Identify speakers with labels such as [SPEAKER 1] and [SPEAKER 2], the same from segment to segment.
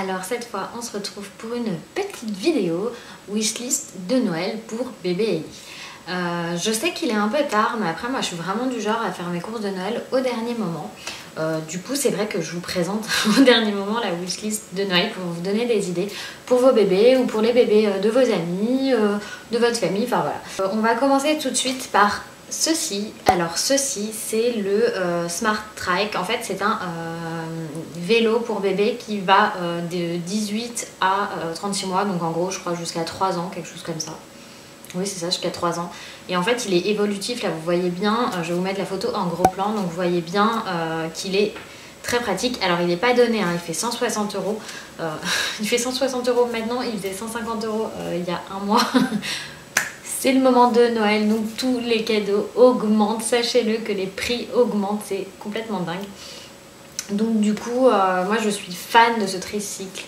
[SPEAKER 1] Alors cette fois on se retrouve pour une petite vidéo wishlist de Noël pour bébé Ellie. Je sais qu'il est un peu tard, mais après moi je suis vraiment du genre à faire mes courses de Noël au dernier moment. Du coup c'est vrai que je vous présente au dernier moment la wishlist de Noël pour vous donner des idées pour vos bébés ou pour les bébés de vos amis, de votre famille, enfin voilà. On va commencer tout de suite par ceci. Alors ceci c'est le Smart Trike. En fait c'est un vélo pour bébé qui va de 18 à 36 mois, donc en gros je crois jusqu'à 3 ans, quelque chose comme ça. Oui c'est ça, jusqu'à 3 ans. Et en fait il est évolutif, là vous voyez bien, je vais vous mettre la photo en gros plan, donc vous voyez bien qu'il est très pratique. Alors il n'est pas donné, hein, il fait 160 euros. Il fait 160 euros maintenant, il faisait 150 euros il y a un mois. C'est le moment de Noël, donc tous les cadeaux augmentent, sachez-le que les prix augmentent, c'est complètement dingue. Donc du coup, moi je suis fan de ce tricycle.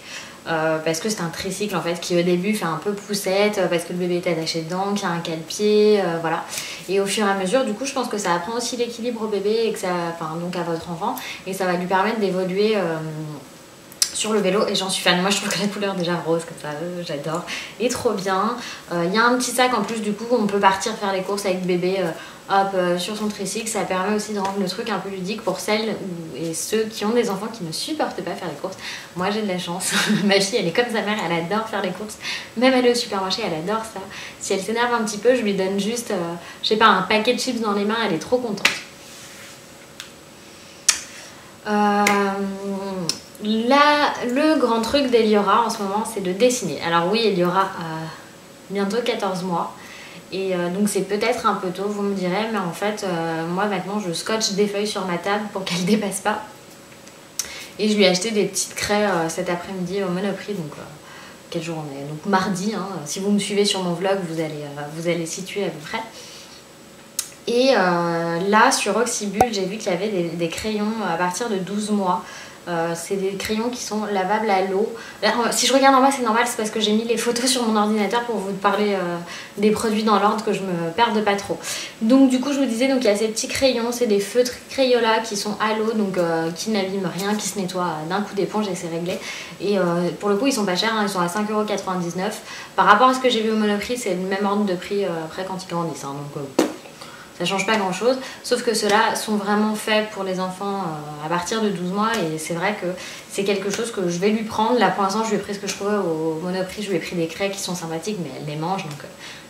[SPEAKER 1] Parce que c'est un tricycle en fait qui au début fait un peu poussette parce que le bébé est attaché dedans, qu'il y a un cale-pied, voilà. Et au fur et à mesure, du coup, je pense que ça apprend aussi l'équilibre au bébé et que ça, enfin donc à votre enfant, et ça va lui permettre d'évoluer sur le vélo, et j'en suis fan. Moi je trouve que la couleur déjà rose comme ça, j'adore, et trop bien. Il y a un petit sac en plus, du coup on peut partir faire les courses avec bébé sur son tricycle. Ça permet aussi de rendre le truc un peu ludique pour celles et ceux qui ont des enfants qui ne supportent pas faire les courses. Moi j'ai de la chance, ma fille elle est comme sa mère, elle adore faire les courses, même aller au supermarché elle adore ça. Si elle s'énerve un petit peu, je lui donne juste je sais pas, un paquet de chips dans les mains, elle est trop contente. Là, le grand truc d'Eliora en ce moment, c'est de dessiner. Alors oui, Eliora a bientôt 14 mois. Et donc c'est peut-être un peu tôt, vous me direz. Mais en fait, moi maintenant, je scotche des feuilles sur ma table pour qu'elle ne dépasse pas. Et je lui ai acheté des petites craies cet après-midi au Monoprix. Donc, quel jour on est? Donc mardi. Hein, si vous me suivez sur mon vlog, vous allez situer à peu près. Et là, sur Oxybul, j'ai vu qu'il y avait des crayons à partir de 12 mois. C'est des crayons qui sont lavables à l'eau. Si je regarde en bas c'est normal, c'est parce que j'ai mis les photos sur mon ordinateur pour vous parler des produits dans l'ordre, que je me perde pas trop. Donc du coup je vous disais, donc il y a ces petits crayons, c'est des feutres Crayola qui sont à l'eau, donc qui n'abîment rien, qui se nettoient d'un coup d'éponge et c'est réglé. Et pour le coup ils sont pas chers, hein, ils sont à 5,99 €. Par rapport à ce que j'ai vu au Monoprix, c'est le même ordre de prix après quand ils grandissent, hein, donc ça change pas grand chose, sauf que ceux-là sont vraiment faits pour les enfants à partir de 12 mois, et c'est vrai que c'est quelque chose que je vais lui prendre. Là pour l'instant je lui ai pris ce que je trouvais au Monoprix, je lui ai pris des craies qui sont sympathiques mais elle les mange, donc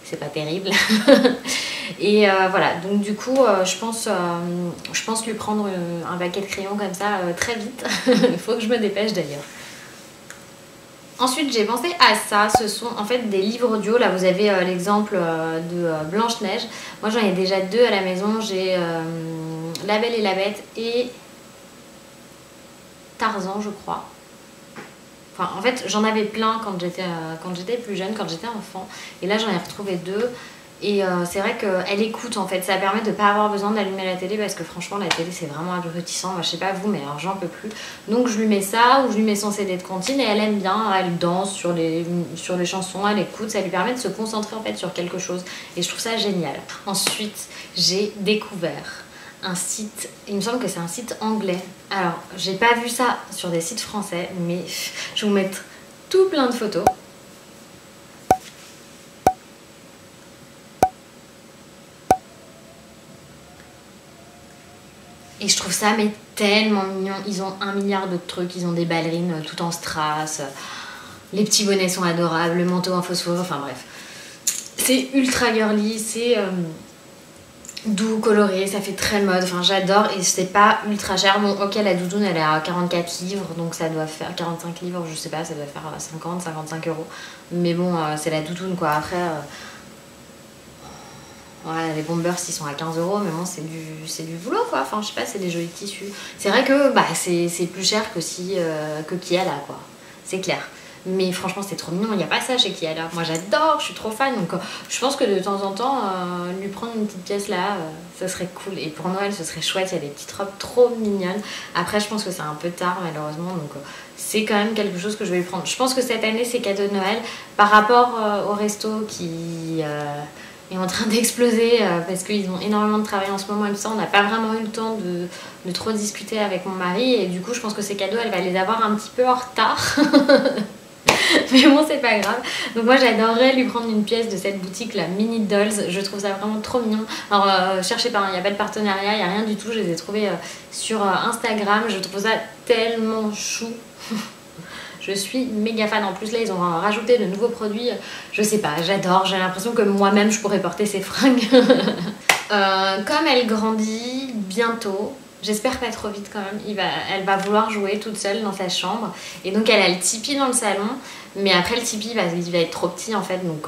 [SPEAKER 1] c'est pas terrible. Et voilà, donc du coup je pense lui prendre un paquet de crayons comme ça très vite. Il faut que je me dépêche d'ailleurs. Ensuite j'ai pensé à ça, ce sont en fait des livres audio. Là vous avez l'exemple de Blanche-Neige. Moi j'en ai déjà deux à la maison, j'ai La Belle et la Bête et Tarzan je crois. Enfin en fait j'en avais plein quand j'étais plus jeune, quand j'étais enfant, et là j'en ai retrouvé deux. Et c'est vrai qu'elle écoute en fait, ça permet de ne pas avoir besoin d'allumer la télé, parce que franchement la télé c'est vraiment abrutissant. Moi je sais pas vous, mais alors j'en peux plus. Donc je lui mets ça, ou je lui mets son CD de comptine, et elle aime bien, elle danse sur les chansons, elle écoute, ça lui permet de se concentrer en fait sur quelque chose, et je trouve ça génial. Ensuite j'ai découvert un site, il me semble que c'est un site anglais. Alors j'ai pas vu ça sur des sites français, mais je vais vous mettre tout plein de photos. Et je trouve ça mais tellement mignon. Ils ont 1 milliard d'autres trucs. Ils ont des ballerines tout en strass. Les petits bonnets sont adorables. Le manteau en phosphore. Enfin bref. C'est ultra girly. C'est doux, coloré. Ça fait très mode. Enfin j'adore. Et c'est pas ultra cher. Bon ok, la doudoune elle est à 44 livres. Donc ça doit faire 45 livres. Je sais pas. Ça doit faire 50, 55 euros. Mais bon c'est la doudoune quoi. Après... ouais, les bombers ils sont à 15 €, mais bon c'est du boulot quoi, enfin je sais pas, c'est des jolis tissus. C'est vrai que bah, c'est plus cher que que Kiala quoi, c'est clair. Mais franchement c'est trop mignon, il n'y a pas ça chez Kiala. Moi j'adore, je suis trop fan, donc je pense que de temps en temps lui prendre une petite pièce là, ça serait cool. Et pour Noël ce serait chouette, il y a des petites robes trop mignonnes. Après je pense que c'est un peu tard malheureusement, donc c'est quand même quelque chose que je vais lui prendre. Je pense que cette année c'est cadeau de Noël par rapport au resto est en train d'exploser parce qu'ils ont énormément de travail en ce moment et tout ça. On n'a pas vraiment eu le temps de trop discuter avec mon mari et du coup je pense que ces cadeaux elle va les avoir un petit peu en retard. Mais bon, c'est pas grave. Donc moi j'adorerais lui prendre une pièce de cette boutique la Mini Dolls. Je trouve ça vraiment trop mignon. Alors cherchez pas, il n'y a pas de partenariat, il n'y a rien du tout. Je les ai trouvés sur Instagram. Je trouve ça tellement chou. Je suis méga fan. En plus là ils ont rajouté de nouveaux produits. Je sais pas, j'adore. J'ai l'impression que moi-même je pourrais porter ces fringues. Comme elle grandit bientôt, j'espère pas trop vite quand même, elle va vouloir jouer toute seule dans sa chambre. Et donc elle a le tipi dans le salon. Mais après le tipi il va être trop petit en fait. Donc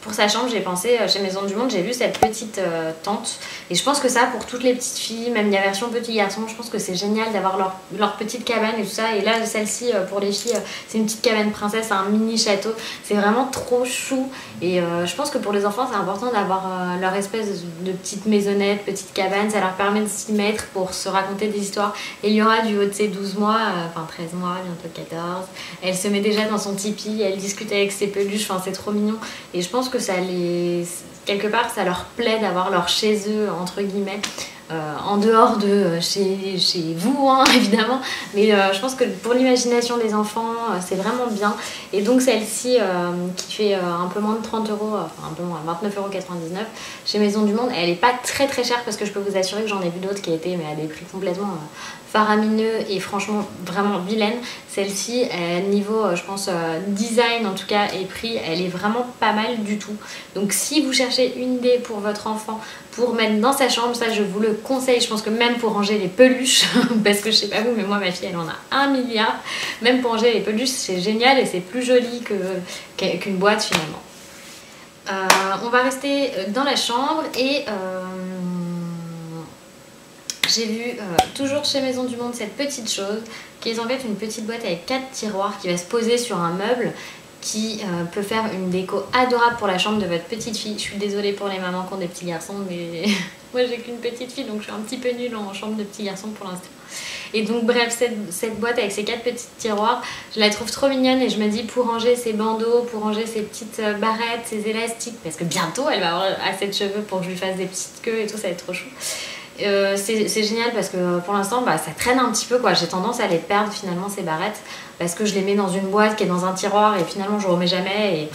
[SPEAKER 1] pour sa chambre j'ai pensé, chez Maison du Monde j'ai vu cette petite tente. Et je pense que ça pour toutes les petites filles, même la version petit garçon, je pense que c'est génial d'avoir leur petite cabane et tout ça. Et là celle-ci pour les filles c'est une petite cabane princesse, un mini château. C'est vraiment trop chou. Et je pense que pour les enfants c'est important d'avoir leur espèce de petite maisonnette, petite cabane. Ça leur permet de s'y mettre pour se raconter des histoires. Et il y aura du haut de ses 12 mois, enfin 13 mois, bientôt 14. Elle se met déjà dans son tipi, elle discute avec ses peluches, enfin c'est trop mignon. Et je pense que ça quelque part ça leur plaît d'avoir leur chez eux entre guillemets. En dehors de chez vous hein, évidemment, mais je pense que pour l'imagination des enfants c'est vraiment bien. Et donc celle-ci qui fait un peu moins de 30 euros, enfin un peu moins, 29,99 € chez Maison du Monde, elle est pas très chère parce que je peux vous assurer que j'en ai vu d'autres qui étaient mais à des prix complètement faramineux et franchement vraiment vilaines. Celle-ci niveau je pense design en tout cas et prix, elle est vraiment pas mal du tout. Donc si vous cherchez une idée pour votre enfant pour mettre dans sa chambre, ça je vous le conseille. Je pense que même pour ranger les peluches, parce que je sais pas vous mais moi ma fille elle en a 1 milliard, même pour ranger les peluches c'est génial et c'est plus joli qu'une boîte finalement. On va rester dans la chambre et j'ai vu toujours chez Maison du Monde cette petite chose qui est en fait une petite boîte avec 4 tiroirs qui va se poser sur un meuble qui peut faire une déco adorable pour la chambre de votre petite fille. Je suis désolée pour les mamans qui ont des petits garçons mais moi j'ai qu'une petite fille donc je suis un petit peu nulle en chambre de petit garçon pour l'instant. Et donc bref, cette boîte avec ses 4 petits tiroirs, je la trouve trop mignonne et je me dis pour ranger ses bandeaux, pour ranger ses petites barrettes, ses élastiques, parce que bientôt elle va avoir assez de cheveux pour que je lui fasse des petites queues et tout, ça va être trop chou. C'est génial parce que pour l'instant ça traîne un petit peu quoi, j'ai tendance à les perdre finalement ces barrettes parce que je les mets dans une boîte qui est dans un tiroir et finalement je remets jamais et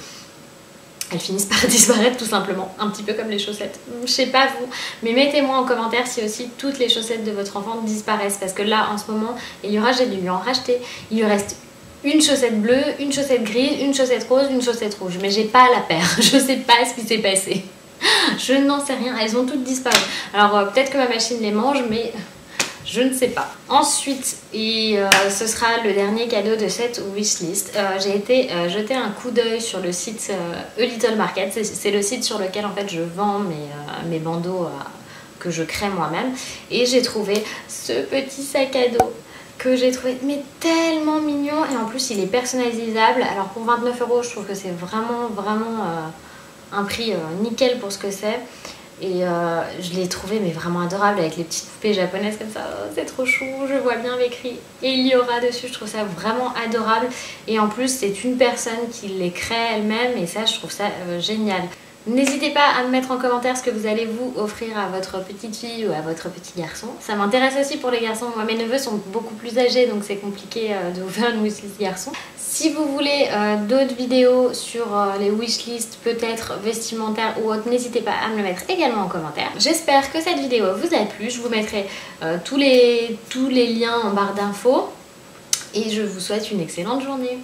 [SPEAKER 1] elles finissent par disparaître tout simplement, un petit peu comme les chaussettes. Je sais pas vous, mais mettez-moi en commentaire si aussi toutes les chaussettes de votre enfant disparaissent parce que là en ce moment il y aura, j'ai dû lui en racheter, il lui reste une chaussette bleue, une chaussette grise, une chaussette rose, une chaussette rouge, mais j'ai pas la paire, je sais pas ce qui s'est passé. Je n'en sais rien, elles ont toutes disparu. Alors peut-être que ma machine les mange, mais je ne sais pas. Ensuite, et ce sera le dernier cadeau de cette wishlist, j'ai été jeter un coup d'œil sur le site A Little Market. C'est le site sur lequel en fait je vends mes bandeaux que je crée moi-même. Et j'ai trouvé ce petit sac à dos que j'ai trouvé mais tellement mignon. Et en plus il est personnalisable. Alors pour 29 €, je trouve que c'est vraiment un prix nickel pour ce que c'est. Et je l'ai trouvé mais vraiment adorable avec les petites poupées japonaises comme ça, oh, c'est trop chou, je vois bien écrit et il y aura dessus, je trouve ça vraiment adorable. Et en plus c'est une personne qui les crée elle-même et ça je trouve ça génial. N'hésitez pas à me mettre en commentaire ce que vous allez vous offrir à votre petite fille ou à votre petit garçon. Ça m'intéresse aussi pour les garçons. Moi mes neveux sont beaucoup plus âgés donc c'est compliqué de vous faire une wishlist garçon. Si vous voulez d'autres vidéos sur les wishlists peut-être vestimentaires ou autres, n'hésitez pas à me le mettre également en commentaire. J'espère que cette vidéo vous a plu. Je vous mettrai tous les liens en barre d'infos et je vous souhaite une excellente journée.